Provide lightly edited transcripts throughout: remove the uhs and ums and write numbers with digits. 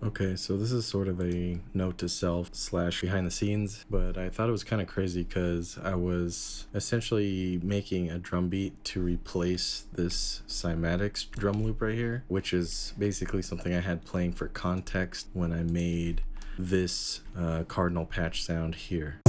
Okay, so this is sort of a note to self slash behind the scenes, but I thought it was kind of crazy because I was essentially making a drum beat to replace this Cymatics drum loop right here, which is basically something I had playing for context when I made this cardinal patch sound here.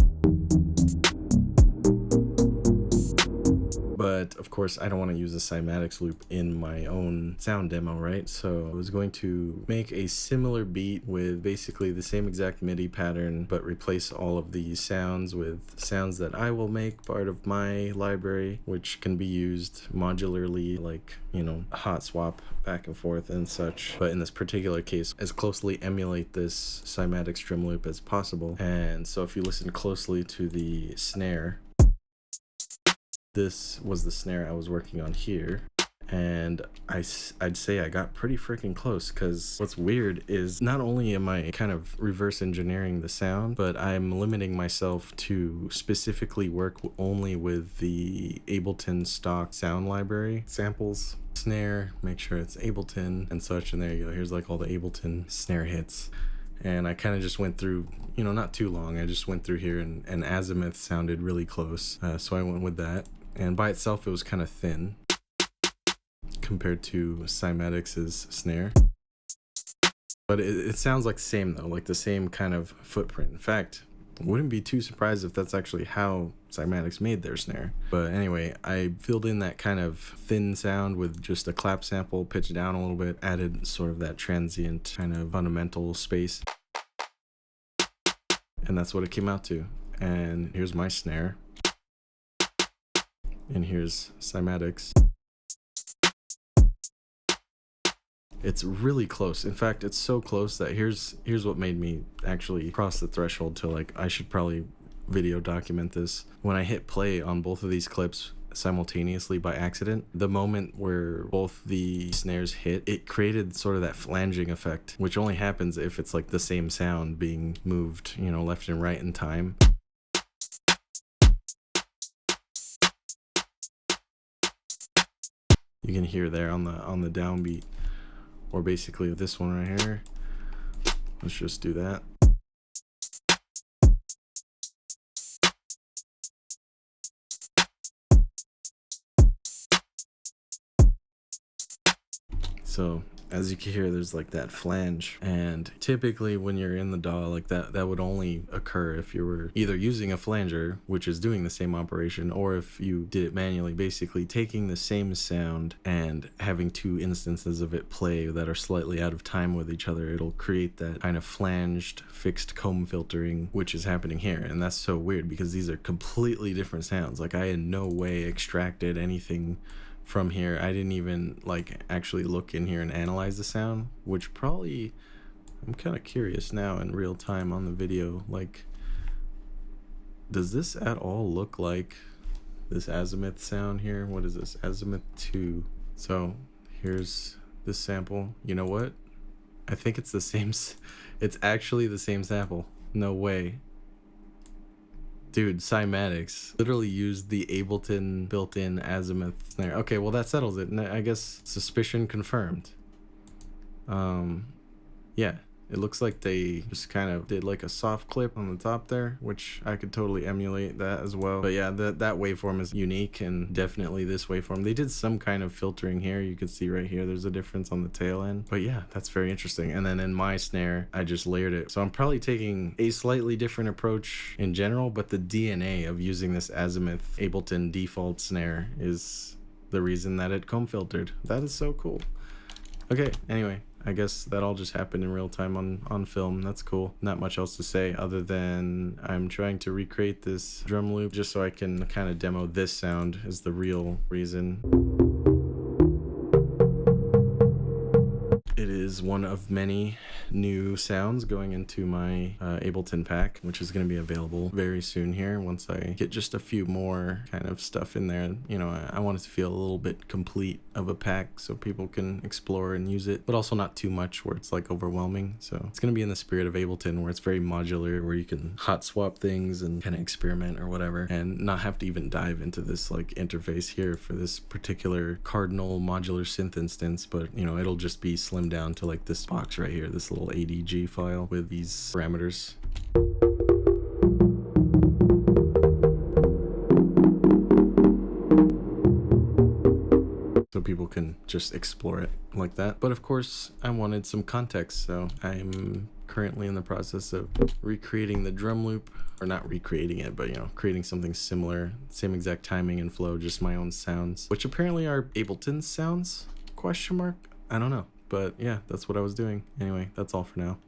But of course, I don't want to use a Cymatics loop in my own sound demo, right? So I was going to make a similar beat with basically the same exact MIDI pattern, but replace all of these sounds with sounds that I will make part of my library, which can be used modularly, like, you know, hot swap back and forth and such. But in this particular case, as closely emulate this Cymatics drum loop as possible. And so if you listen closely to the snare, this was the snare I was working on here, and I'd say I got pretty freaking close, because what's weird is not only am I kind of reverse engineering the sound, but I'm limiting myself to specifically work only with the Ableton stock sound library samples. Snare, make sure it's Ableton and such, and there you go. Here's like all the Ableton snare hits. And I kind of just went through, you know, not too long. I just went through here, and Azimuth sounded really close. So I went with that. And by itself, it was kind of thin compared to Cymatics' snare. But it sounds like the same, though, like the same kind of footprint. In fact, wouldn't be too surprised if that's actually how Cymatics made their snare. But anyway, I filled in that kind of thin sound with just a clap sample, pitched down a little bit, added sort of that transient kind of fundamental space. And that's what it came out to. And here's my snare. And here's Cymatics. It's really close. In fact, it's so close that here's what made me actually cross the threshold to, like, I should probably video document this. When I hit play on both of these clips simultaneously by accident, the moment where both the snares hit, it created sort of that flanging effect, which only happens if it's like the same sound being moved, you know, left and right in time. You can hear there on the downbeat, or basically this one right here. Let's just do that. So as you can hear, there's like that flange, and typically when you're in the DAW like that would only occur if you were either using a flanger, which is doing the same operation, or if you did it manually, basically taking the same sound and having two instances of it play that are slightly out of time with each other. It'll create that kind of flanged fixed comb filtering, which is happening here. And that's so weird because these are completely different sounds. Like, I in no way extracted anything from here. I didn't even like actually look in here and analyze the sound, which probably, I'm kind of curious now in real time on the video, like, does this at all look like this Azimuth sound here? What is this? Azimuth 2. So here's this sample. You know what? I think it's the same. It's actually the same sample. No way. Dude, Cymatics literally used the Ableton built-in Azimuth snare. Okay, well that settles it. I guess suspicion confirmed. Yeah, it looks like they just kind of did like a soft clip on the top there, which I could totally emulate that as well. But yeah, that waveform is unique, and definitely this waveform. They did some kind of filtering here. You can see right here, there's a difference on the tail end. But yeah, that's very interesting. And then in my snare, I just layered it. So I'm probably taking a slightly different approach in general, but the DNA of using this Azimuth Ableton default snare is the reason that it comb filtered. That is so cool. Okay, anyway, I guess that all just happened in real time on film. That's cool. Not much else to say other than I'm trying to recreate this drum loop just so I can kind of demo this sound is the real reason. It is one of many new sounds going into my Ableton pack, which is going to be available very soon here once I get just a few more kind of stuff in there. You know, I want it to feel a little bit complete of a pack so people can explore and use it, but also not too much where it's like overwhelming. So it's going to be in the spirit of Ableton, where it's very modular, where you can hot swap things and kind of experiment or whatever, and not have to even dive into this like interface here for this particular cardinal modular synth instance. But you know, it'll just be slimmed down to like this box right here, this little ADG file with these parameters. So people can just explore it like that. But of course, I wanted some context, so I'm currently in the process of recreating the drum loop, or not recreating it, but you know, creating something similar, same exact timing and flow, just my own sounds, which apparently are Ableton sounds, question mark? I don't know, but yeah, that's what I was doing. Anyway, that's all for now.